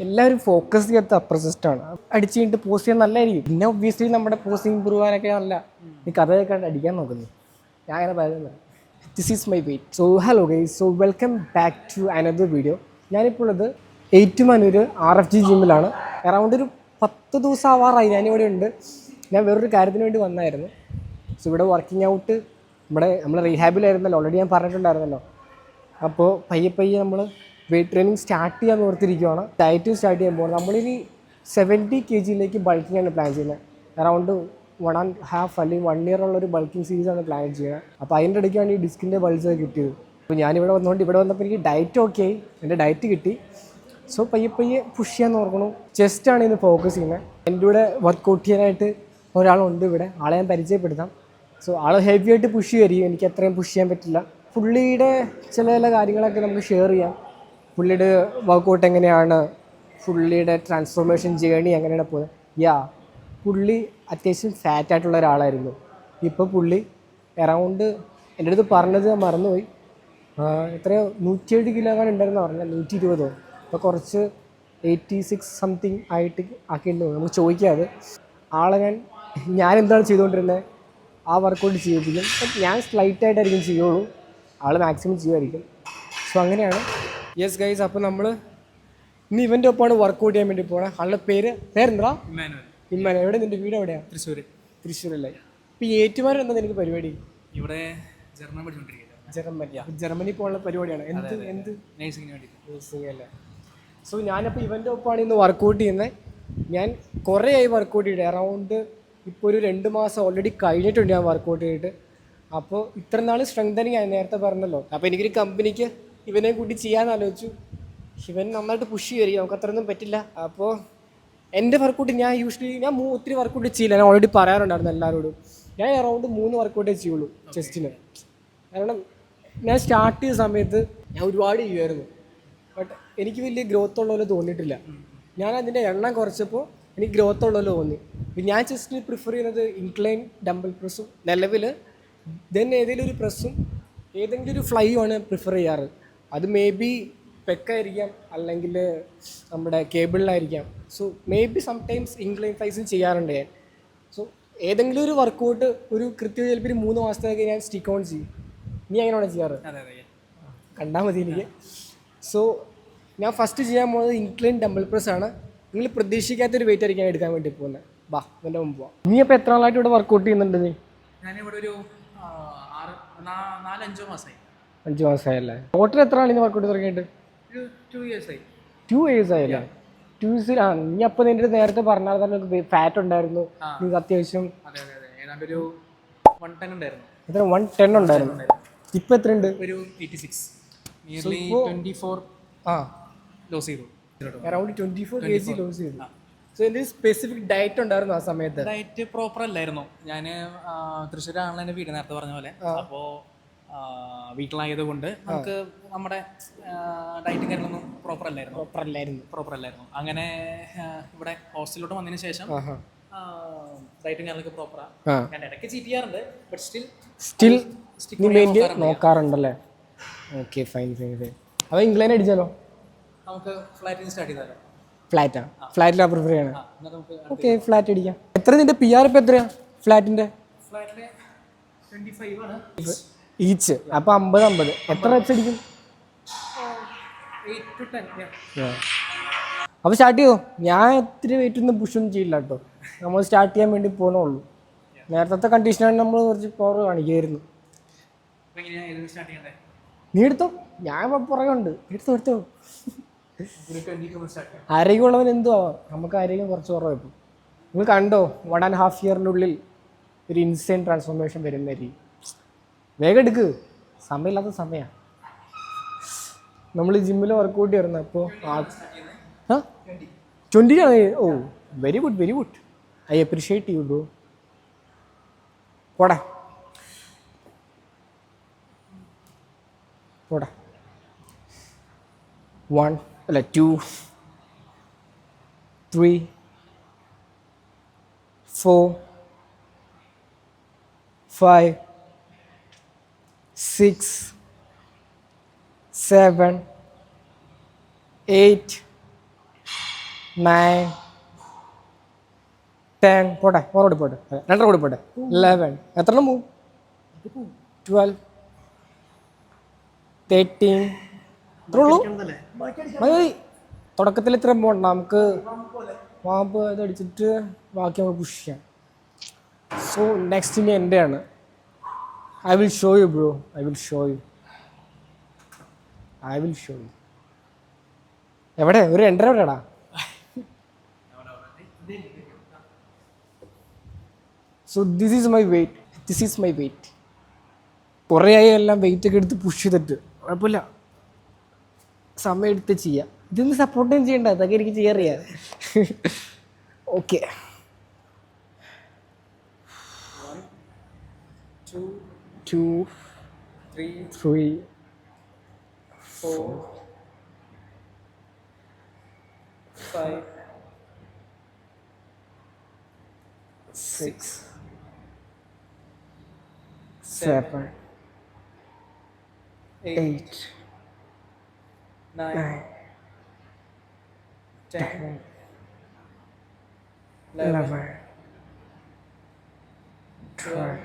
എല്ലാവരും ഫോക്കസ് ചെയ്യാത്ത അപ്പർ സിസ്റ്റമാണ്. അടിച്ച് കഴിഞ്ഞിട്ട് പോസ്റ്റ് ചെയ്യാൻ നല്ലതായിരിക്കും. പിന്നെ ഒബ്വിയസ്ലി നമ്മുടെ പോസ്റ്റിംഗ് ഇമ്പ്രൂവ് ചെയ്യാനൊക്കെ നല്ല ഈ കഥ കേൾക്കാണ്ട് അടിക്കാൻ നോക്കുന്നു. ഞാൻ അങ്ങനെ പറയുന്നത് this is my weight. So hello guys, so welcome back to another video. ഞാനിപ്പോൾ ഉള്ളത് ഏറ്റുമാനൂർ RFG ജിമ്മിലാണ്. അറൗണ്ട് ഒരു 10 ദിവസം ആവാറായി ഞാനിവിടെ ഉണ്ട്. ഞാൻ വേറൊരു കാര്യത്തിന് വേണ്ടി വന്നായിരുന്നു. സോ ഇവിടെ വർക്കിംഗ് ഔട്ട് നമ്മൾ റീഹാബിലായിരുന്നല്ലോ, ഓൾറെഡി ഞാൻ പറഞ്ഞിട്ടുണ്ടായിരുന്നല്ലോ. അപ്പോൾ പയ്യെ നമ്മൾ വെയിറ്റ് ട്രെയിനിങ് സ്റ്റാർട്ട് ചെയ്യാൻ ഓർത്തിരിക്കുകയാണ്. ഡയറ്റ് സ്റ്റാർട്ട് ചെയ്യാൻ പോകുന്നത്. നമ്മളിനി 70 kg ബൾക്കിംഗ് ആണ് പ്ലാൻ ചെയ്യുന്നത്. അറൗണ്ട് 1.5 അല്ലെങ്കിൽ 1 year ഉള്ളൊരു ബൾക്കിംഗ് സീരീസാണ് പ്ലാൻ ചെയ്യുന്നത്. അപ്പോൾ അതിൻ്റെ ഇടയ്ക്കാണ് ഈ ഡിസ്കിൻ്റെ ബൾസ് കിട്ടിയത്. അപ്പോൾ ഞാനിവിടെ വന്നുകൊണ്ട് ഇവിടെ വന്നപ്പോൾ എനിക്ക് ഡയറ്റ് ഓക്കെ ആയി, എൻ്റെ ഡയറ്റ് കിട്ടി. സോ പയ്യെ പുഷ് ചെയ്യാൻ നോക്കണം. ചെസ്റ്റാണ് ഇന്ന് ഫോക്കസ് ചെയ്യുന്നത്. എൻ്റെ കൂടെ വർക്കൗട്ട് ചെയ്യാനായിട്ട് ഒരാളുണ്ട് ഇവിടെ, ആളെ ഞാൻ പരിചയപ്പെടുത്താം. സോ ആൾ ഹെവി ആയിട്ട് പുഷ് ചെയ്യുമായിരിക്കും, എനിക്ക് അത്രയും പുഷ് ചെയ്യാൻ പറ്റില്ല. പുള്ളിയുടെ ചില കാര്യങ്ങളൊക്കെ നമുക്ക് ഷെയർ ചെയ്യാം. പുള്ളിയുടെ വർക്കൗട്ട് എങ്ങനെയാണ്, പുള്ളിയുടെ ട്രാൻസ്ഫോർമേഷൻ ജേണി എങ്ങനെയാണ് പോകുന്നത്. പുള്ളി അത്യാവശ്യം ഫാറ്റായിട്ടുള്ള ഒരാളായിരുന്നു. ഇപ്പോൾ പുള്ളി അറൗണ്ട് എൻ്റെ അടുത്ത് പറഞ്ഞത് ഞാൻ മറന്നുപോയി, എത്രയോ 107 kg ഉണ്ടായിരുന്നു പറഞ്ഞാൽ 120. അപ്പോൾ കുറച്ച് 86 സംതിങ് ആയിട്ട് ആക്കിയിട്ടുണ്ടോ നമുക്ക് ചോദിക്കാതെ. ആളെ ഞാൻ എന്താണ് ചെയ്തുകൊണ്ടിരുന്നത് ആ വർക്കൗട്ട് ചെയ്യിപ്പിക്കും. ഞാൻ സ്ലൈറ്റായിട്ടായിരിക്കും ചെയ്യുള്ളൂ, ആൾ മാക്സിമം ചെയ്യുമായിരിക്കും. സോ അങ്ങനെയാണ്. യെസ് ഗൈസ്, അപ്പോൾ നമ്മൾ ഇന്ന് ഇവൻ്റെ ഒപ്പമാണ് വർക്കൗട്ട് ചെയ്യാൻ വേണ്ടി പോകണം. ആളുടെ പേരെന്താ? ഇമ്മാനുവൽ. എവിടെ നിൻ്റെ വീട് എവിടെയാണ്? തൃശ്ശൂരല്ലേ. ഇപ്പോൾ ഈ ഏറ്റുമാനൂർ എന്താ നിനക്ക് പരിപാടി? ഇവിടെ ജർമ്മനി പോകാനുള്ള പരിപാടിയാണ്. എന്ത് നേഴ്സിംഗ് അല്ലേ? സോ ഞാനപ്പോൾ ഇവൻ്റെ ഒപ്പമാണ് ഇന്ന് വർക്കൗട്ട് ചെയ്യുന്നത്. ഞാൻ കുറേ ആയി വർക്കൗട്ട് ചെയ്തിട്ട്, അറൗണ്ട് ഇപ്പോൾ ഒരു 2 മാസം ഓൾറെഡി കഴിഞ്ഞിട്ടുണ്ട് ഞാൻ വർക്കൗട്ട് ചെയ്തിട്ട്. അപ്പോൾ ഇത്ര നാൾ സ്ട്രെങ്തനിങ് ആയി, നേരത്തെ പറഞ്ഞല്ലോ. അപ്പോൾ എനിക്കൊരു കമ്പനിക്ക് ഇവനെ കൂട്ടി ചെയ്യാൻ ആലോചിച്ചു. ഇവൻ നന്നായിട്ട് പുഷ് ചെയ്യുമായിരിക്കും, നമുക്ക് അത്രയൊന്നും പറ്റില്ല. അപ്പോൾ എൻ്റെ വർക്കൗട്ട് ഞാൻ ഒത്തിരി വർക്കൗട്ട് ചെയ്യില്ല. ഞാൻ ഓൾറെഡി പറയാറുണ്ടായിരുന്നു എല്ലാവരോടും. ഞാൻ അറൗണ്ട് 3 വർക്കൗട്ടേ ചെയ്യുള്ളൂ ചെസ്റ്റിന്. കാരണം ഞാൻ സ്റ്റാർട്ട് ചെയ്ത സമയത്ത് ഞാൻ ഒരുപാട് ചെയ്യുമായിരുന്നു, ബട്ട് എനിക്ക് വലിയ ഗ്രോത്ത് ഉള്ള പോലെ തോന്നിയിട്ടില്ല. ഞാൻ അതിൻ്റെ എണ്ണം കുറച്ചപ്പോൾ എനിക്ക് ഗ്രോത്ത് ഉള്ള പോലെ തോന്നി. ഞാൻ ചെസ്റ്റിന് പ്രിഫർ ചെയ്യുന്നത് ഇൻക്ലൈൻ ഡംബൽ പ്രസ്സും നിലവിൽ, ദെൻ ഏതെങ്കിലും ഒരു പ്രസ്സും ഏതെങ്കിലും ഒരു ഫ്ലൈയും ആണ് പ്രിഫർ ചെയ്യാറ്. അത് മേ ബി പെക്കായിരിക്കാം, അല്ലെങ്കിൽ നമ്മുടെ കേബിളിലായിരിക്കാം. So maybe sometimes incline ഫ്ലൈസും ചെയ്യാറുണ്ട് ഞാൻ. സോ ഏതെങ്കിലും ഒരു വർക്കൗട്ട് ഒരു കൃത്യം ചിലപ്പോൾ ഒരു 3 മാസത്തേക്ക് ഞാൻ സ്റ്റിക്ക് ഓൺ ചെയ്യും. നീ അങ്ങനെയാണ് ചെയ്യാറ്? കണ്ടാൽ മതി എനിക്ക്. സോ ഞാൻ ഫസ്റ്റ് ചെയ്യാൻ പോകുന്നത് ഇൻക്ലൈൻ ഡംബൽ പ്രസ് ആണ്. നിങ്ങൾ പ്രതീക്ഷിക്കാത്തൊരു വെയിറ്റ് ആയിരിക്കും എടുക്കാൻ വേണ്ടി പോകുന്നത്. എൻ്റെ മുമ്പ് പോവാം. നീ അപ്പോൾ എത്ര നാളായിട്ട് ഇവിടെ വർക്കൗട്ട് ചെയ്യുന്നുണ്ട്? ഞാനിവിടെ ഒരു 4-5 മാസമായി. 5 മാസമായല്ലേ? ടോട്ടൽ എത്ര നാളിന് വർക്കൗട്ട് തുടങ്ങിയിട്ട്? 2 years ആയി. 2 years ആയല്ലേ? 2 years. നീ അപ്പോൾ നിൻ്റെ നേരത്തെ പറഞ്ഞാൽ തന്നെ ഫാറ്റ് ഉണ്ടായിരുന്നു, നിങ്ങൾക്ക് അത്യാവശ്യം ഏതാണ്ട് ഒരു 110 ഉണ്ടായിരുന്നു. എത്ര? 110 ഉണ്ടായിരുന്നു. ഇപ്പോൾ എത്ര ഉണ്ട്? ഒരു 86. നിയർലി 24 ലോസ് ചെയ്തു. അറൗണ്ട് 24 kg ലോസ് ചെയ്തു. സോ എന്തെങ്കിലും സ്പെസിഫിക് ഡയറ്റ് ഉണ്ടായിരുന്നു ആ സമയത്ത്? ഡയറ്റ് പ്രോപ്പർ അല്ലായിരുന്നു. ഞാൻ തൃശ്ശൂരാണല്ലോ എൻ്റെ വീട്, നേരത്തെ പറഞ്ഞ പോലെ. അപ്പോൾ വീട്ടിലായത് കൊണ്ട് നമുക്ക് നമ്മുടെ ഡയറ്റും കാര്യങ്ങളൊന്നും പ്രോപ്പർ അല്ലായിരുന്നു. അങ്ങനെ ഇവിടെ ഹോസ്റ്റലിലോട്ട് വന്നതിന് ശേഷം ഡയറ്റും കാര്യങ്ങളൊക്കെ പ്രോപ്പറാണ്. ഞാൻ ഇടയ്ക്ക് ചീറ്റ് ചെയ്യാറുണ്ട്, ബട്ട് സ്റ്റിൽ നോക്കാറുണ്ടല്ലേ? Okay, fine. അപ്പോൾ ഇംഗ്ലൈൻ അടിച്ചാലോ? നമുക്ക് ഫ്ലാറ്റിൽ സ്റ്റാർട്ട് ചെയ്താലോ? ഫ്ലാറ്റിലാണ് പ്രിഫർ ചെയ്യണം. ഓക്കെ, ഫ്ലാറ്റ് അടിക്കാം. എത്ര നിന്റെ PR ഇപ്പോൾ എത്രയാണ് ഫ്ലാറ്റിൻ്റെ? ഫ്ലാറ്റിന് 25 ആണ് ഈച്ച്. അപ്പോൾ 50. എത്ര റെപ്സ് അടിക്കും? 8 to 10. അപ്പോൾ സ്റ്റാർട്ട് ചെയ്തോ. ഞാൻ ഒത്തിരി വെയിറ്റ് ഒന്നും പുഷൊന്നും ചെയ്യില്ല കേട്ടോ. നമ്മൾ സ്റ്റാർട്ട് ചെയ്യാൻ വേണ്ടി പോകണുള്ളൂ. നേരത്തെ കണ്ടീഷനാണ് നമ്മൾ കുറച്ച് പവർ കാണിക്കുമായിരുന്നു. നീ എടുത്തോ, ഞാൻ പുറകുണ്ട്. എടുത്തോ. ആരോഗ്യമുള്ളവൻ എന്തു ആവാം, നമുക്ക് ആരോഗ്യം കുറച്ച് കുറവാണ്. ഇപ്പോൾ നിങ്ങൾ കണ്ടോ, 1.5 yearനുള്ളിൽ ഒരു ഇൻസൈൻ ട്രാൻസ്ഫോർമേഷൻ വരുന്നതായിരിക്കും. വേഗം എടുക്ക്, സമയമില്ലാത്ത സമയമാണ്. നമ്മൾ ജിമ്മിൽ വർക്കൗട്ട് ചെയ്യുന്നത്. അപ്പോൾ 20 ആണ്. ഓ, very good. I appreciate you bro. പോടാ 1 അല്ല 2 3 4 5 6 7 8 9 10 പോട്ടെ ഓരോട് പോട്ടെ 2 കൂടി പോട്ടെ 11 എത്ര പോവും 12 13 ഇത്രേ ഉള്ളൂ മതി തുടക്കത്തിൽ ഇത്രയും പോകണ്ട നമുക്ക് വാമ്പ് ഇത് അടിച്ചിട്ട് ബാക്കി നമുക്ക് പുഷ് ചെയ്യാം സോ നെക്സ്റ്റ് ഇനി എൻ്റെ ആണ് I will show you bro I will show you എവിടെ ഒരു 2.5 എവിടെയാടാ so this is my weight കുറേ ആയി എല്ലാം വെയിറ്റ് ഒക്കെ എടുത്ത് പുഷ് ചെയ്തിട്ട് കുഴപ്പമില്ല സമയം എടുത്ത് ചെയ്യാം ഇതൊന്നും സപ്പോർട്ടും ചെയ്യണ്ട അതൊക്കെ എനിക്ക് ചെയ്യാറിയാം ഓക്കെ 2 3 4 5 6 7 8 9 10 11 12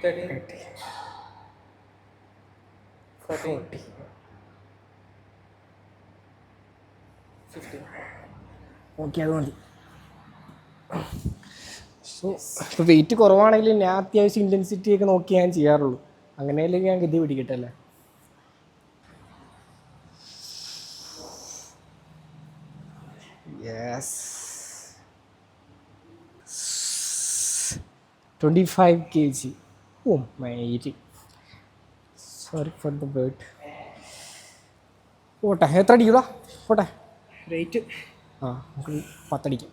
13 14 15 ഓക്കെ അത് മതി സോ ഇപ്പോൾ വെയിറ്റ് കുറവാണെങ്കിലും ഞാൻ അത്യാവശ്യം ഇൻറ്റൻസിറ്റി ഒക്കെ നോക്കി ഞാൻ ചെയ്യാറുള്ളൂ അങ്ങനെയല്ലേ ഞാൻ ഗതി പിടിക്കട്ടല്ലേ യെസ് 25 kg ഓ മൈരി സോറി ഫോർ ദ ബേർഡ് പോട്ടെ എത്ര അടിക്കൂടാ പോട്ടെ റേറ്റ് ആ നമുക്ക് 10 അടിക്കാം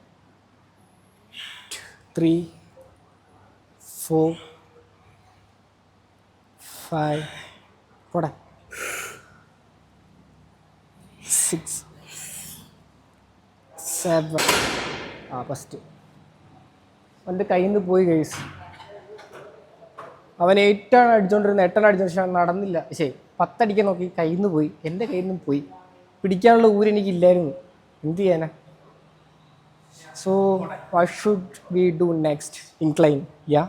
3 4 5 പോട്ടെ 6 7 ആ ഫസ്റ്റ് അവൻ്റെ കയ്യിൽ നിന്ന് പോയി കേസ് അവൻ 8 അടിച്ചോണ്ടിരുന്നത് 8 അടിച്ച പക്ഷെ നടന്നില്ല ശരി 10 അടിക്കാൻ നോക്കി കയ്യിൽ നിന്ന് പോയി എൻ്റെ കയ്യിൽ നിന്ന് പോയി പിടിക്കാനുള്ള ഊര് എനിക്കില്ലായിരുന്നു എന്ത് ചെയ്യാനാ so what should we do next incline yeah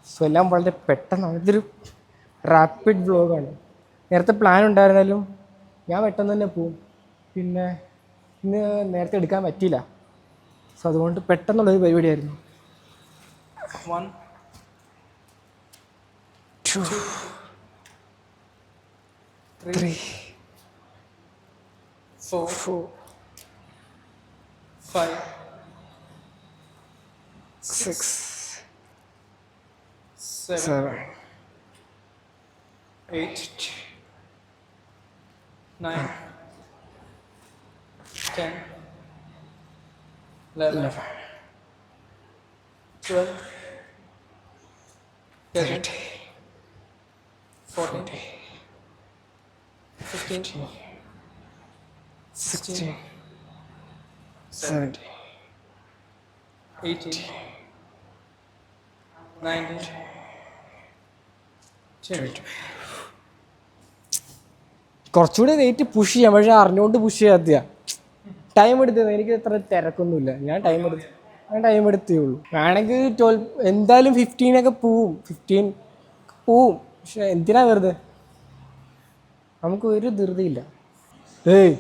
so എല്ലാം വളരെ പെട്ടെന്നാണ് ഇതൊരു റാപ്പിഡ് വ്ലോഗാണ് നേരത്തെ പ്ലാൻ ഉണ്ടായിരുന്നാലും ഞാൻ പെട്ടെന്ന് തന്നെ പോവും പിന്നെ ഇന്ന് നേരത്തെ എടുക്കാൻ പറ്റിയില്ല സോ അതുകൊണ്ട് പെട്ടെന്നുള്ളൊരു പരിപാടിയായിരുന്നു 1 2 3 4 5 6 7 8 9 10 11 12 13 14 15 16 17 18 19 20 കുറച്ചുകൂടി വെയിറ്റ് പുഷ് ചെയ്യാം പക്ഷെ അറിഞ്ഞുകൊണ്ട് പുഷ് ചെയ്യാത്ത ടൈം എടുത്തത് എനിക്ക് അത്ര തിരക്കൊന്നുമില്ല ഞാൻ ടൈം എടുത്തേ ഉള്ളൂ വേണമെങ്കിൽ 12 എന്തായാലും 15 പോവും പക്ഷെ എന്തിനാ വെറുതെ നമുക്ക് ഒരു ധൃതിയില്ല ഏയ്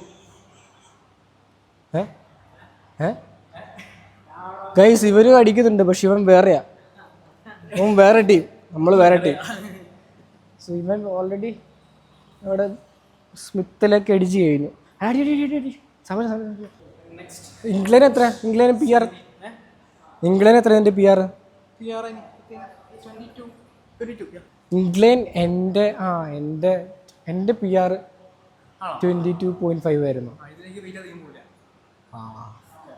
ഗൈസ് ഇവരും അടിക്കുന്നുണ്ട് പക്ഷെ ഇവൻ വേറെയാ ഇവൻ വേറെ ടീം നമ്മൾ വേറെ ടീം സോ ഇവൻ ഓൾറെഡി അവിടെ സ്മിത്തിലൊക്കെ അടിച്ച് കഴിഞ്ഞു ഇംഗ്ലണ്ട് എത്ര ഇംഗ്ലണ്ട് പി ആർ ഇംഗ്ലണ്ട് എത്ര എൻ്റെ പി ആർ ഇംഗ്ലണ്ട് എൻ്റെ പി ആർ 22.5 ആയിരുന്നു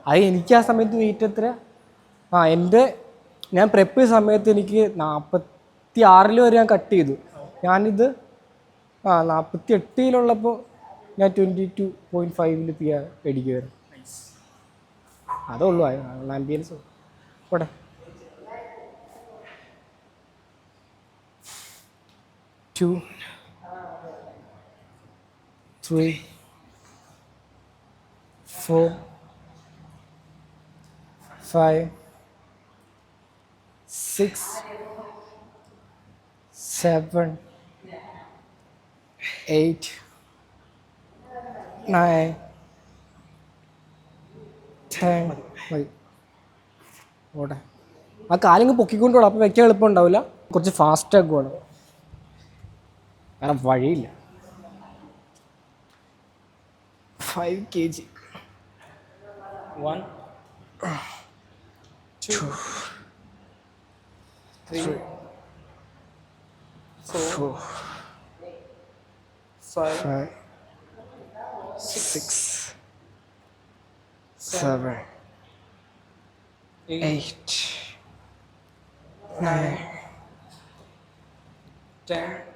അത് എനിക്ക് ആ സമയത്ത് വെയിറ്റ് എത്ര ഞാൻ പ്രെപ്പ് ചെയ്ത സമയത്ത് എനിക്ക് 46 വരെ ഞാൻ കട്ട് ചെയ്തു ഞാനിത് 48 ഞാൻ 22.5 പി ആർ അടിക്കുമായിരുന്നു അതുള്ളൂ ആംബിയൻസ് പോട്ടെ 2 3 4 5 6 7 8 9 10 മതി ഓട്ടെ ആ കാലിങ്ങ് പൊക്കിക്കൊണ്ടോളാം അപ്പോൾ വെക്കാൻ എളുപ്പം ഉണ്ടാവില്ല കുറച്ച് ഫാസ്റ്റ് ആക്കുവാണ് കാരണം വഴിയില്ല 5 kg 1 2 3 4 5 6 7 8 9 10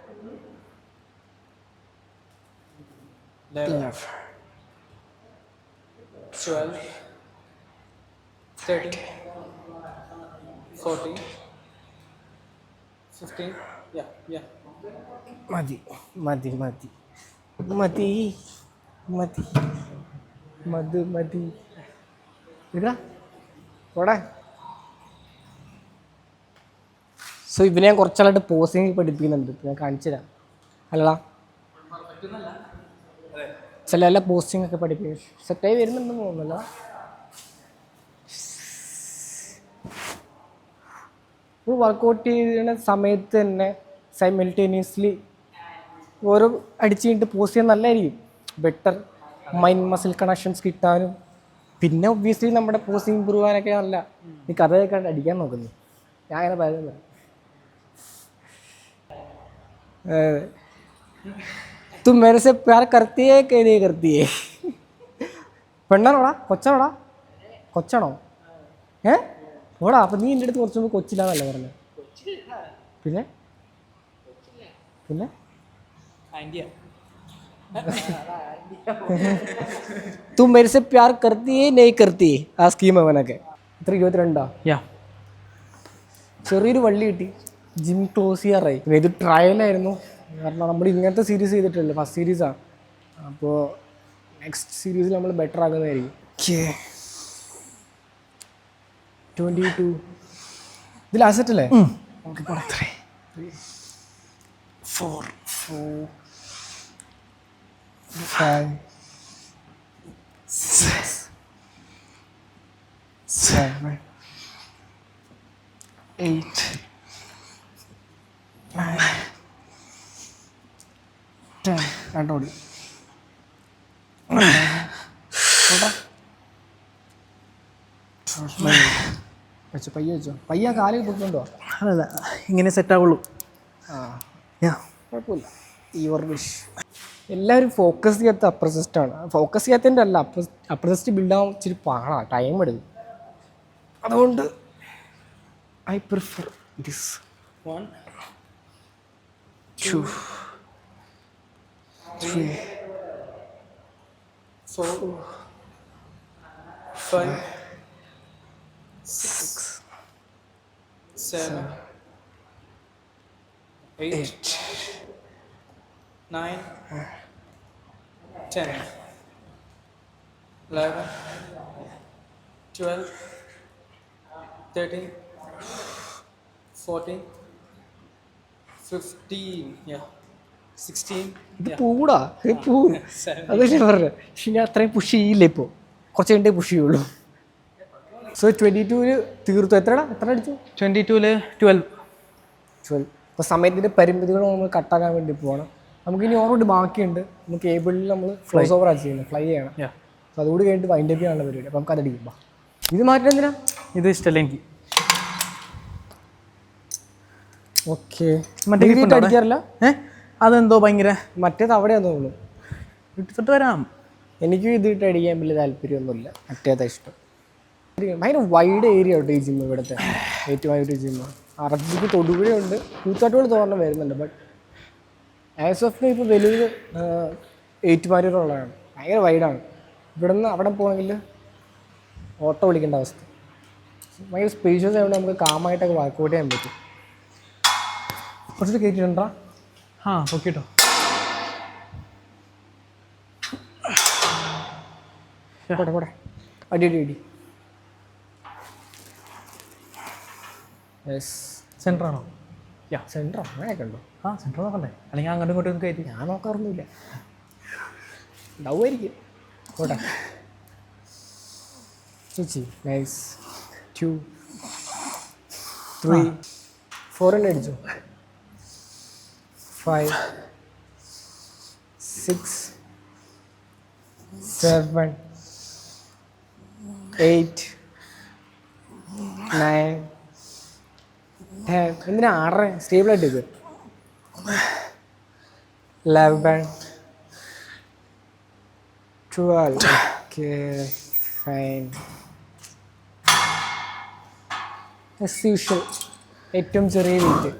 11 12 13 14 15 yeah മതി മതി മതി മതി മതി മതി മതി ഇതാ പോടെ സോ ഇവനെ ഞാൻ കുറച്ചാളായിട്ട് പോസിങ് പഠിപ്പിക്കുന്നുണ്ട് ഞാൻ കാണിച്ചു തരാം അല്ലടാ ചില എല്ലാ പോസ്റ്റിംഗ് ഒക്കെ പഠിപ്പിക്കും സെറ്റായി വരുന്നുണ്ടെന്ന് തോന്നുന്നില്ല ഒരു വർക്കൗട്ട് ചെയ്യുന്ന സമയത്ത് തന്നെ സൈമൾട്ടേനിയസ്ലി ഓരോ അടിച്ച് കഴിഞ്ഞിട്ട് പോസ്റ്റ് ചെയ്യാൻ നല്ലതായിരിക്കും ബെറ്റർ മൈൻഡ് മസിൽ കണക്ഷൻസ് കിട്ടാനും പിന്നെ ഒബ്വിയസ്ലി നമ്മുടെ പോസ്റ്റ് ഇമ്പ്രൂവ് ചെയ്യാനൊക്കെ നല്ല നീ കഥ കേൾക്കാണ്ട് അടിക്കാൻ നോക്കുന്നു ഞാൻ അങ്ങനെ പറയുന്നത് तुम मेरे से प्यार करती है कि नहीं करती है പെണ്ണാണോടാ കൊച്ചാണോടാ കൊച്ചാണോ ഓടാ അപ്പം നീ എൻ്റെ അടുത്ത് കുറച്ച് മുമ്പ് കൊച്ചില്ലാന്നല്ലേ പറഞ്ഞത് പിന്നെ പിന്നെ तुम मेरे से प्यार करती है नहीं करती ആ സ്കീം അവനൊക്കെ ഇത്ര 22 ചെറിയൊരു വള്ളി കിട്ടി ജിം ക്ലോസ് ചെയ്യാറായി പിന്നെ ഇത് ട്രയലായിരുന്നു കാരണം നമ്മൾ ഇങ്ങനത്തെ സീരീസ് ചെയ്തിട്ടില്ല ഫസ്റ്റ് സീരീസാണ് അപ്പോൾ നെക്സ്റ്റ് സീരീസിൽ നമ്മൾ ബെറ്റർ ആക്കുന്നതായിരിക്കും 22 ഇത് ലാസ്റ്റ് സെറ്റ് അല്ലേ ഓക്കെ 3 4 5 6 7 8 9 10 രണ്ടോടി വെച്ചോ പയ്യ വെച്ചോ പയ്യ കാലിൽ പൊട്ടുണ്ടോ അല്ല ഇങ്ങനെ സെറ്റാവുള്ളൂ കുഴപ്പമില്ല യുവർ വിഷ് എല്ലാവരും ഫോക്കസ് ചെയ്യാത്ത അപ്പർ സിസ്റ്റാണ് ഫോക്കസ് ചെയ്യാത്തതിൻ്റെ അല്ല അപ്പർ സിസ്റ്റ് ബിൽഡാവാൻ ഇച്ചിരി പാടാണ് ടൈം എടുക്കും അതുകൊണ്ട് ഐ പ്രിഫർ ദിസ് 1 2 3 4 5 6 7 8 9 10 11 12 13 14 15 16 ഇത് പൂടാ ഇത് പൂ അതല്ലേ പറഞ്ഞത് പക്ഷെ ഞാൻ അത്രയും പുഷ് ചെയ്യില്ല ഇപ്പോൾ കുറച്ച് കഴിഞ്ഞേ പുഷ് ചെയ്യുള്ളൂ സോ 22-ല് തീർത്തു എത്ര അടിച്ചു 22-ല് 12 ഇപ്പോൾ സമയത്തിൻ്റെ പരിമിതികൾ നമ്മൾ കട്ടാക്കാൻ വേണ്ടി പോകണം നമുക്കിനി ഓർമ്മ ബാക്കിയുണ്ട് നമുക്ക് കേബിളിൽ നമ്മൾ ക്ലോസ് ഓവർ ആണ് ചെയ്യുന്നത് ഫ്ലൈ ചെയ്യണം അപ്പോൾ അതുകൂടി കഴിഞ്ഞിട്ട് വൈൻഡ് അപ്പ് ചെയ്യാനുള്ള പരിപാടി അപ്പോൾ നമുക്ക് അതടിക്കും ഇത് മാറ്റം എന്തിനാ ഇത് ഇഷ്ടമല്ല എനിക്ക് ഓക്കെ മറ്റേ അടിക്കാറില്ല അതെന്തോ ഭയങ്കര മറ്റേത് അവിടെയാന്ന് തോന്നുന്നു എടുത്തിട്ട് വരാം എനിക്ക് ഇതിട്ട് അടിക്കാൻ വലിയ താല്പര്യമൊന്നുമില്ല മറ്റേതാ ഇഷ്ടം ഭയങ്കര വൈഡ് ഏരിയ ഉണ്ട് ഈ ജിമ്മ് ഇവിടുത്തെ ഏറ്റവും വൈഡ് ജിമ്മ് അറബിക്ക് തൊടുപുഴയുണ്ട് കൂത്താട്ടുകൾ തോന്നണം വരുന്നുണ്ട് ബട്ട് ആസ് ഓഫ് ഇപ്പോൾ വലിയ ഏറ്റുമാരൂരുള്ളതാണ് ഭയങ്കര വൈഡാണ് ഇവിടെ നിന്ന് അവിടെ പോകണമെങ്കിൽ ഓട്ടോ വിളിക്കേണ്ട അവസ്ഥ ഭയങ്കര സ്പേഷ്യസ് ആയതുകൊണ്ട് നമുക്ക് കാമായിട്ടൊക്കെ വർക്കൗട്ട് ചെയ്യാൻ പറ്റും കുറച്ചിട്ട് കയറ്റിട്ടുണ്ടാ ആ ഓക്കെ. കൂടെ അടി അടി അടി. യെസ്. സെൻറ്ററാണോ? സെൻറ്റർ അങ്ങനെയൊക്കെ ഉണ്ടോ? ആ സെൻറ്റർ നോക്കണ്ടേ, അല്ലെങ്കിൽ അങ്ങോട്ടും ഇങ്ങോട്ടും കയറ്റി. ഞാൻ നോക്കാറൊന്നുമില്ല, ഡൗമായിരിക്കും. കൂടെ ചേച്ചി. നൈസ്. 2 3 4 തന്നെ അടിച്ചു. 5 6 7 8 9 10. എന്തിനാ 6 സ്റ്റേബിളായിട്ട് ഇത്? 11 12. Okay fine. ആസ് യൂഷ്വൽ ഏറ്റവും ചെറിയ വെയിറ്റ്.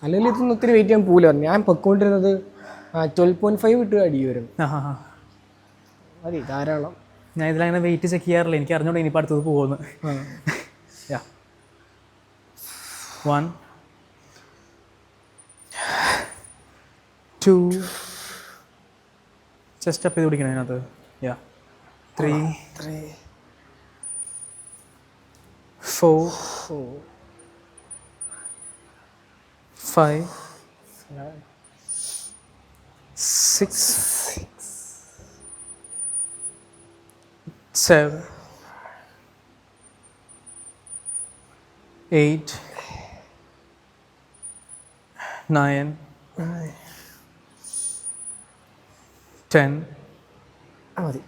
അല്ലെങ്കിൽ ഇതൊന്നും ഒത്തിരി വെയിറ്റ് ചെയ്യാൻ പോകില്ല. ഞാൻ പൊയ്ക്കൊണ്ടിരുന്നത് 12.5 ഇട്ട് അടിക്കുമായിരുന്നു. മതി ധാരാളം. ഞാൻ ഇതിലങ്ങനെ വെയിറ്റ് ചെക്ക് ചെയ്യാറില്ല, എനിക്ക് അറിഞ്ഞോണ്ട് ഇനിയിപ്പോൾ അടുത്തത് പോകുന്നു. 1 2 ചെസ്റ്റ് അപ്പ് ചെയ്ത് പിടിക്കണം അതിനകത്ത്. 3 4 5 6 7 8 9 10. മതി.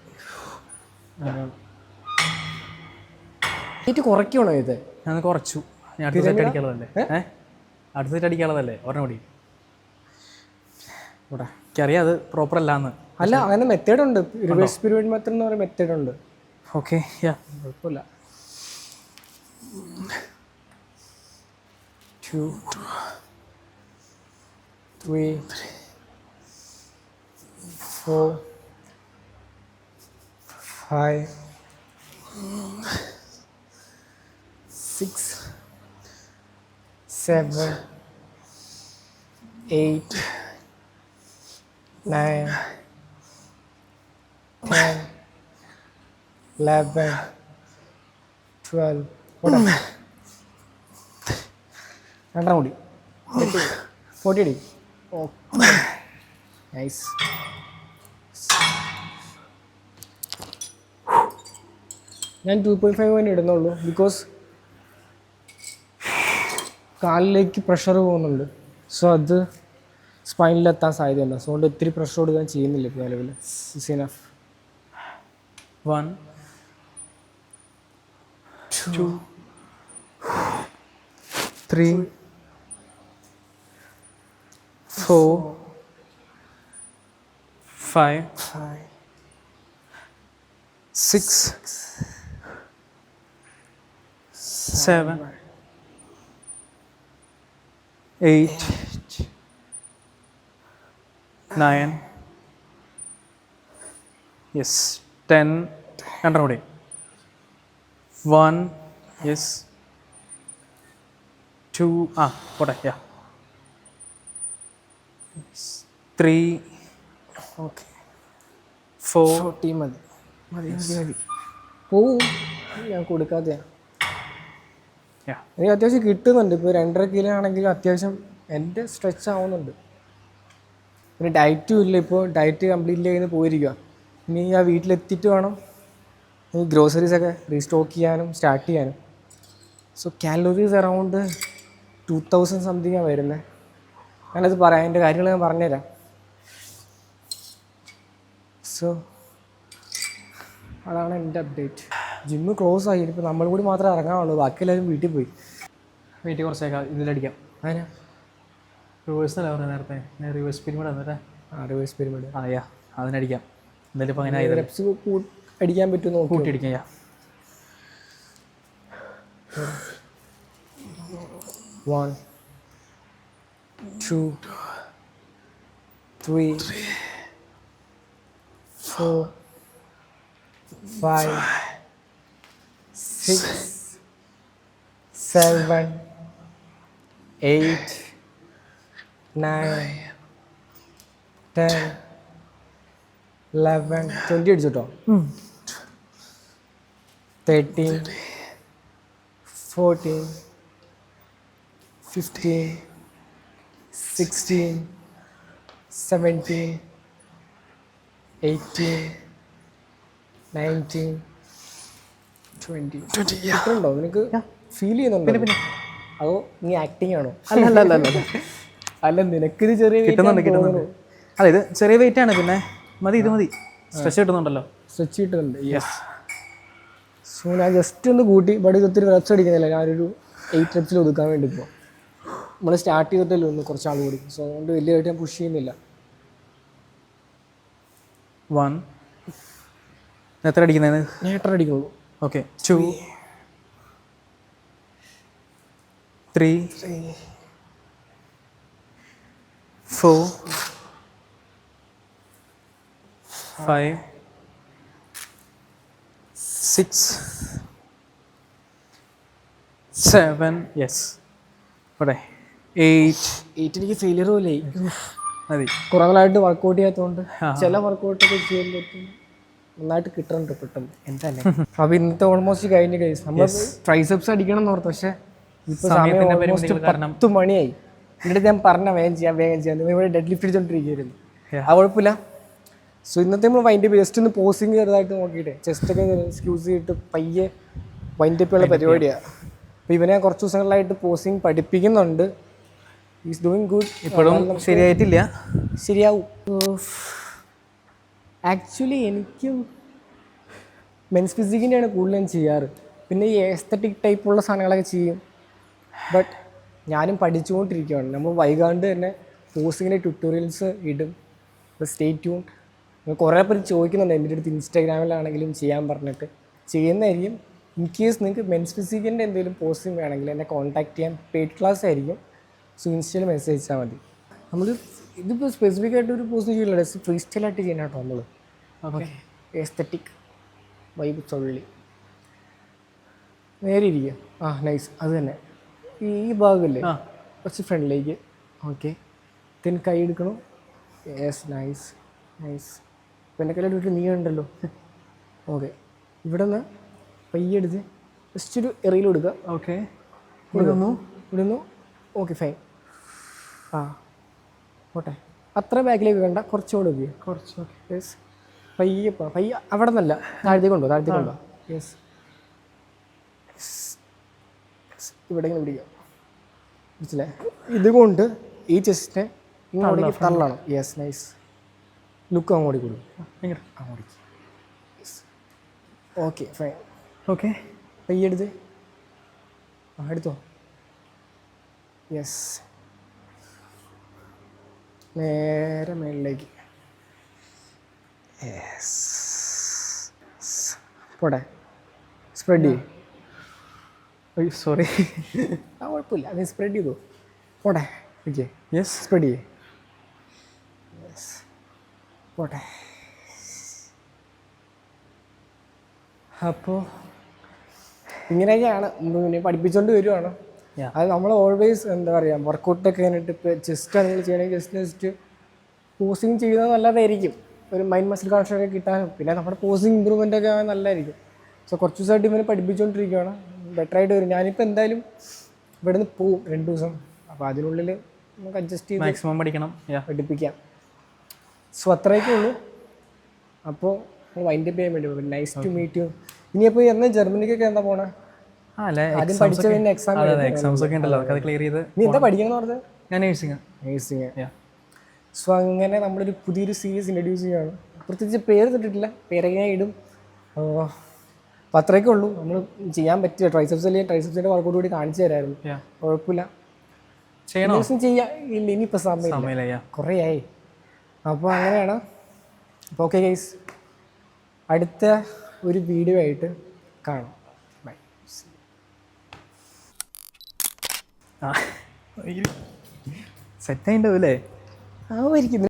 വെയിറ്റ് കുറയ്ക്കണോ ഇത്? ഞാൻ കുറച്ചു. ഞാൻ അടുത്ത സെറ്റ് അടിക്കാനുള്ളതല്ലേ, അടുത്ത സെറ്റ് അടിക്കാനുള്ളതല്ലേ, ഒരെണ്ണം കൂടി. എനിക്കറിയാം അത് പ്രോപ്പർ അല്ലാന്ന്. അല്ല, അങ്ങനെ മെത്തേഡ് ഉണ്ട്. റിവേഴ്സ് പിരമിഡ് മെത്തേഡ് എന്ന് പറയുന്ന മെത്തേഡ് ഉണ്ട്. ഓക്കെ, കുഴപ്പമില്ല. 2 3 4 5 6 7 8 9 10 11 12. രണ്ടാം കൂടി 40 അടി. നൈസ്. ഞാൻ 2.5 തന്നെ ഇടുന്നുള്ളൂ, ബിക്കോസ് കാലിലേക്ക് പ്രഷർ പോകുന്നുണ്ട്. സോ അത് സ്പൈനിലെത്താൻ സാധ്യതയുണ്ട്. സോ അതുകൊണ്ട് ഒത്തിരി പ്രഷർ കൊടുക്കാൻ ചെയ്യുന്നില്ല ഇപ്പോൾ നിലവിൽ. It's enough. 1 2 3 4 5 6 7 8 9 yes 10. രണ്ടെണ്ണം കൂടി. 1 yes 2 പോട്ടെ. 3 ഓക്കെ 4 40 മതി. പോവും, ഞാൻ കൊടുക്കാതെയാണ്. എനിക്ക് അത്യാവശ്യം കിട്ടുന്നുണ്ട്. ഇപ്പോൾ 2.5 കിലോ ആണെങ്കിലും അത്യാവശ്യം എൻ്റെ സ്ട്രെച്ച് ആവുന്നുണ്ട്. പിന്നെ ഡയറ്റും ഇല്ല, ഇപ്പോൾ ഡയറ്റ് കംപ്ലീറ്റ്ലി കഴിഞ്ഞ് പോയിരിക്കുക. ഇനി ആ വീട്ടിലെത്തിയിട്ട് വേണം ഈ ഗ്രോസറീസൊക്കെ റീസ്റ്റോക്ക് ചെയ്യാനും സ്റ്റാർട്ട് ചെയ്യാനും. സോ കാലറീസ് അറൗണ്ട് 2000 സംതിങ്ങാണ് വരുന്നത്. ഞാനത് പറയാം, അതിൻ്റെ കാര്യങ്ങൾ ഞാൻ പറഞ്ഞുതരാം. സോ അതാണ് എൻ്റെ അപ്ഡേറ്റ്. ജിമ്മ് ക്ലോസ് ആയി. ഇപ്പോൾ നമ്മൾ കൂടി മാത്രമേ ഇറങ്ങാനുള്ളൂ, ബാക്കി എല്ലാവരും വീട്ടിൽ പോയി. വെയിറ്റ് കുറച്ചേക്കാം, ഇതിലടിക്കാം. അതിനാ റിവേഴ്സ് അല്ല പറഞ്ഞത് നേരത്തെ, റിവേഴ്സ് പിരിമിഡ് എന്നിട്ട് റിവേഴ്സ് പിരമിഡ്. അതിനടിക്കാം. എന്തായാലും ഇപ്പോൾ അങ്ങനെ റെപ്സ് അടിക്കാൻ പറ്റുമോ നോക്കി കൂട്ടിയടിക്കാം. 1 2 3 4 5 6 7 8 9 10 11 20 അടിച്ചിട്ടോ 13 14 15 16 17 18 19 20 കിട്ടുന്നുണ്ടോ നിനക്ക് ഫീൽ ചെയ്യുന്നുണ്ടോ അതോ നീ ആക്ടിങ് ആണോ അല്ല അല്ല നിനക്കിത് ചെറിയ കിട്ടുന്നുണ്ട് അതെ ഇത് ചെറിയ വെയിറ്റ് ആണ് പിന്നെ മതി ഇത് മതി സ്ട്രെച്ച് കിട്ടുന്നുണ്ടല്ലോ സ്ട്രെച്ച് കിട്ടുന്നുണ്ട് യെസ് സോ ഞാൻ ജസ്റ്റ് ഒന്ന് കൂട്ടി ബട്ട് ഇത് ഒത്തിരി റെപ്സ് അടിക്കുന്നില്ല ഞാനൊരു 8 റെപ്സിൽ ഒതുക്കാൻ വേണ്ടി ഇപ്പോൾ നമ്മൾ സ്റ്റാർട്ട് ചെയ്തിട്ടല്ലേ ഒന്ന് കുറച്ച് ആൾ കൂടി സോ അതുകൊണ്ട് വലിയതായിട്ട് ഞാൻ പുഷ് ചെയ്യുന്നില്ല 1 എത്ര അടിക്കുന്നതിന് ഞാൻ 8 അടിക്കുള്ളൂ ഓക്കെ 2 3 4 5 6 7 യെസ് പോട്ടെ 8 എനിക്ക് ഫെയിലിയർ പോലെ മതി കുറേ നാളായിട്ട് വർക്കൗട്ട് ചെയ്യാത്തതുകൊണ്ട് ചില വർക്കൗട്ടൊക്കെ ചെയ്യാൻ പറ്റും നന്നായിട്ട് കിട്ടുന്നുണ്ട് പെട്ടെന്ന് എന്തല്ലേ അപ്പോൾ ഇന്നത്തെ ഓൾമോസ്റ്റ് കഴിഞ്ഞ കേസ് നമ്മൾ ട്രൈസെപ്സ് അടിക്കണം എന്ന് ഓർത്തു പക്ഷേ ഇപ്പോൾ സമയം ഓൾമോസ്റ്റ് 10 മണിയായി എന്നിട്ട് ഞാൻ പറഞ്ഞ വേഗം ചെയ്യാം നിങ്ങൾ ഇവിടെ ഡെഡ് ലിഫ്റ്റ് അടിച്ചോണ്ടിരിക്കുകയായിരുന്നു ആ കുഴപ്പമില്ല സോ ഇന്നത്തെ നമ്മൾ വൈൻഡപ്പ് ജസ്റ്റ് ഒന്ന് പോസിങ് ചെറുതായിട്ട് നോക്കിയിട്ട് ചെസ്റ്റൊക്കെ സ്ക്യൂസ് ചെയ്തിട്ട് പയ്യെ വൈൻഡപ്പ് ഉള്ള പരിപാടിയാണ് അപ്പോൾ ഇവനെ കുറച്ച് ദിവസങ്ങളിലായിട്ട് പോസിങ് പഠിപ്പിക്കുന്നുണ്ട് ഈസ് ഡൂയിങ് ഗുഡ് ഇപ്പോഴും ശരിയായിട്ടില്ല ശരിയാവും ആക്ച്വലി എനിക്കും മെൻസ് ഫിസിക്കിൻ്റെയാണ് കൂടുതൽ ഞാൻ ചെയ്യാറ് പിന്നെ ഈ എസ്തറ്റിക് ടൈപ്പുള്ള സാധനങ്ങളൊക്കെ ചെയ്യും ബട്ട് ഞാനും പഠിച്ചുകൊണ്ടിരിക്കുകയാണ് നമ്മൾ വൈകാണ്ട് തന്നെ പോസിങ്ങിൻ്റെ ട്യൂട്ടോറിയൽസ് ഇടും അപ്പോൾ സ്റ്റേ ട്യൂൺ കുറേ പേര് ചോദിക്കുന്നുണ്ട് എൻ്റെ അടുത്ത് ഇൻസ്റ്റാഗ്രാമിലാണെങ്കിലും ചെയ്യാൻ പറഞ്ഞിട്ട് ചെയ്യുന്നതായിരിക്കും ഇൻ കേസ് നിങ്ങൾക്ക് മെൻസ് ഫിസിക്കിൻ്റെ എന്തെങ്കിലും പോസ്റ്റിംഗ് വേണമെങ്കിൽ എന്നെ കോൺടാക്ട് ചെയ്യാൻ പെയ്ഡ് ക്ലാസ് ആയിരിക്കും സോ ഇൻസ്റ്റയിൽ മെസ്സേജ് അയച്ചാൽ മതി നമ്മൾ ഇതിപ്പോൾ സ്പെസിഫിക് ആയിട്ട് ഒരു പോസ്റ്റ് ചെയ്യില്ല ഫ്രീ സ്റ്റൈലായിട്ട് ചെയ്യാൻ കേട്ടോ നമ്മൾ ഓക്കെ എസ്തറ്റിക് വൈബ് ചൊള്ളി നേരെ ഇരിക്കുക ആ നൈസ് അത് തന്നെ ഈ ഭാഗമല്ലേ കുറച്ച് ഫ്രണ്ടിലേക്ക് ഓക്കെ then കൈ എടുക്കണം യെസ് നൈസ് നൈസ് ഇപ്പം എൻ്റെ കയ്യിലോട്ട് നീ ഉണ്ടല്ലോ ഓക്കെ ഇവിടെ നിന്ന് പയ്യെടുത്ത് ജസ്റ്റ് ഒരു എറിയിൽ കൊടുക്കുക ഓക്കെ ഇവിടുന്നു ഓക്കെ ഫൈൻ ആ പോട്ടെ അത്ര ബാക്കിലേക്ക് വേണ്ട കുറച്ചുകൂടെ ഉപയോഗിക്കുക കുറച്ച് ഓക്കെ യെസ് പയ്യെ പയ്യെ അവിടെ നിന്നല്ല താഴത്തേക്ക് കൊണ്ടോ യെസ് ഇവിടെ ഇങ്ങനെ പിടിക്കുക മനസ്സിലെ ഇതുകൊണ്ട് ഈ ചെസ്റ്റിനെ ഇങ്ങോട്ടേക്ക് തള്ളണം യെസ് നൈസ് ലുക്ക് അങ്ങോട്ട് കൊടുക്കും അങ്ങോട്ടേക്ക് ഓക്കെ ഫൈൻ ഓക്കെ പയ്യെടുത്ത് എടുത്തോ യെസ് നേരെ മേളിലേക്ക് യെസ് പോട്ടെ സ്പ്രെഡ് ചെയ്യും അയ്യോ സോറി ആ കുഴപ്പമില്ല അത് സ്പ്രെഡ് ചെയ്തു പോട്ടെ ഓക്കെ യെസ് സ്പ്രെഡ് ചെയ്യേ യെസ് പോട്ടെ അപ്പോൾ ഇങ്ങനെയൊക്കെയാണ് പിന്നെ പഠിപ്പിച്ചുകൊണ്ട് വരുവാണ് അത് നമ്മൾ ഓൾവേസ് എന്താ പറയുക വർക്കൗട്ടൊക്കെ കഴിഞ്ഞിട്ട് ഇപ്പോൾ ചെസ്റ്റാണ് നിങ്ങൾ ചെയ്യണമെങ്കിൽ ജസ്റ്റ് പോസിങ് ചെയ്യുന്നത് നല്ലതായിരിക്കും ഒരു മൈൻഡ് മസിൽ കണക്ഷനൊക്കെ കിട്ടാനും പിന്നെ നമ്മുടെ പോസിങ് ഇമ്പ്രൂവ്മെൻ്റ് ഒക്കെ നല്ലതായിരിക്കും സോ കുറച്ച് ദിവസമായിട്ട് ഇവനെ പഠിപ്പിച്ചുകൊണ്ടിരിക്കുകയാണ് ബെറ്ററായിട്ട് വരും ഞാനിപ്പോൾ എന്തായാലും ഇവിടെ നിന്ന് പോവും 2 ദിവസം അപ്പോൾ അതിനുള്ളിൽ നമുക്ക് അഡ്ജസ്റ്റ് ചെയ്ത് മാക്സിമം പഠിക്കണം പഠിപ്പിക്കാം സോ അത്രയൊക്കെ ഉള്ളൂ അപ്പോൾ വൈൻഡപ്പ് ചെയ്യാൻ വേണ്ടി നൈസ് ടു മീറ്റ് യു ഇനിയപ്പോൾ എന്നാ ജർമ്മനിക്കൊക്കെ എന്താ പോണേ ആദ്യം പഠിച്ച പിന്നെ എക്സാംസ് ഒക്കെ ഉണ്ടല്ലോ അത് ക്ലിയർ ചെയ്ത് നീ എന്താ പഠിക്കണം പറഞ്ഞത് ഞാൻ നേഴ്സിംഗ് സോ അങ്ങനെ നമ്മളൊരു പുതിയൊരു സീരീസ് ഇൻട്രൊഡ്യൂസ് ചെയ്യുകയാണ് പ്രത്യേകിച്ച് പേര് തട്ടിട്ടില്ല പേരൊക്കെ ഞാൻ ഇടും അപ്പോൾ അത്രയൊക്കെ ഉള്ളൂ നമ്മൾ ചെയ്യാൻ പറ്റില്ല ട്രൈസെപ്സിൻ്റെ വർക്കൗട്ട് കൂടി കാണിച്ചു തരായിരുന്നു കുഴപ്പമില്ല ചെയ്യാം ഇല്ല ഇനിയിപ്പോൾ സമയമില്ല കുറേ ആയി അപ്പോൾ അങ്ങനെയാണ് അപ്പോൾ ഓക്കെ ഗൈസ് അടുത്ത ഒരു വീഡിയോ ആയിട്ട് കാണാം ബൈ സെറ്റ് ആയിണ്ടാവും അല്ലേ ആ